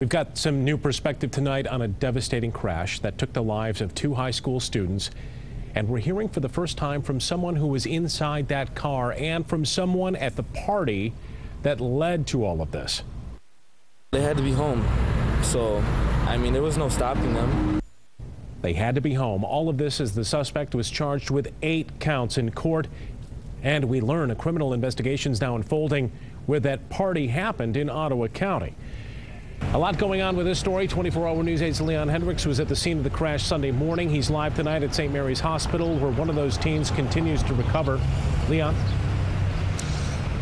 We've got some new perspective tonight on a devastating crash that took the lives of two high school students. And we're hearing for the first time from someone who was inside that car and from someone at the party that led to all of this. They had to be home. So, I mean, there was no stopping them. They had to be home. All of this as the suspect was charged with 8 counts in court. And we learn a criminal investigation is now unfolding where that party happened in Ottawa County. A lot going on with this story. 24-hour News 8's Leon Hendricks was at the scene of the crash Sunday morning. He's live tonight at St. Mary's Hospital, where one of those teens continues to recover. Leon?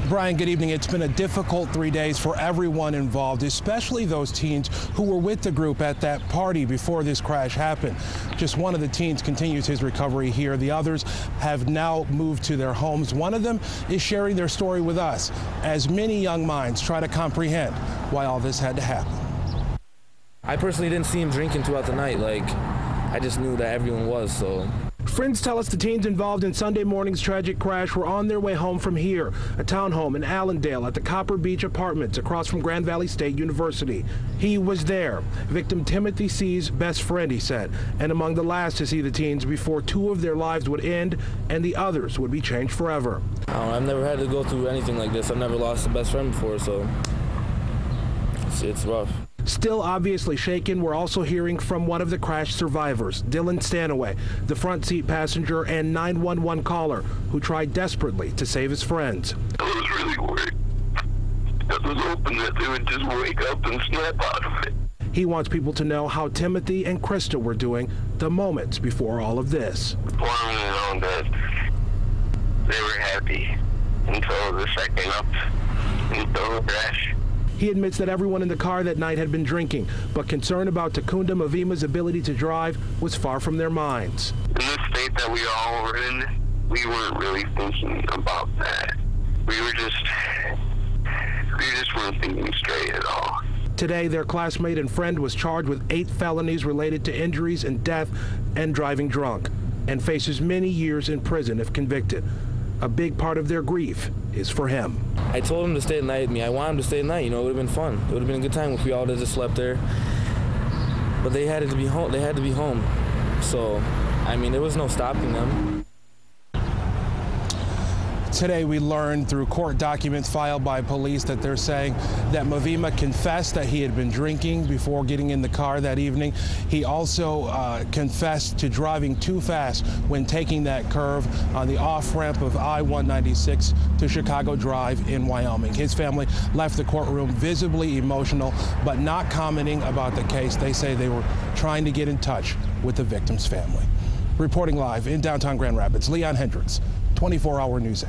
Brian, good evening. It's been a difficult 3 days for everyone involved, especially those teens who were with the group at that party before this crash happened. Just one of the teens continues his recovery here. The others have now moved to their homes. One of them is sharing their story with us as many young minds try to comprehend why all this had to happen. I personally didn't see him drinking throughout the night. I just knew that everyone was, so. Friends tell us the teens involved in Sunday morning's tragic crash were on their way home from here, a townhome in Allendale at the Copper Beach Apartments across from Grand Valley State University. He was there, victim Timothy C's best friend, he said, and among the last to see the teens before 2 of their lives would end and the others would be changed forever. I've never had to go through anything like this. I've never lost a best friend before, so it's rough. Still obviously shaken, we're also hearing from one of the crash survivors, Dylan Stanaway, the front seat passenger and 911 caller who tried desperately to save his friends. I was really worried. I was hoping that they would just wake up and snap out of it. He wants people to know how Timothy and Krista were doing the moments before all of this. I wanted to know that they were happy until the second up, until the crash. He admits that everyone in the car that night had been drinking, but concern about Takunda Mavima's ability to drive was far from their minds. In the state that we all were in, we weren't really thinking about that. We just weren't thinking straight at all. Today, their classmate and friend was charged with 8 felonies related to injuries and death and driving drunk, and faces many years in prison if convicted. A big part of their grief is for him. I told him to stay the night with me. I wanted him to stay the night. You know, it would have been fun. It would have been a good time if we all just slept there. But they had to be home. They had to be home. So, I mean, there was no stopping them. Today we learned through court documents filed by police that they're saying that Mavima confessed that he had been drinking before getting in the car that evening. He also confessed to driving too fast when taking that curve on the off-ramp of I-196 to Chicago Drive in Wyoming. His family left the courtroom visibly emotional, but not commenting about the case. They say they were trying to get in touch with the victim's family. Reporting live in downtown Grand Rapids, Leon Hendricks, 24-hour News 8.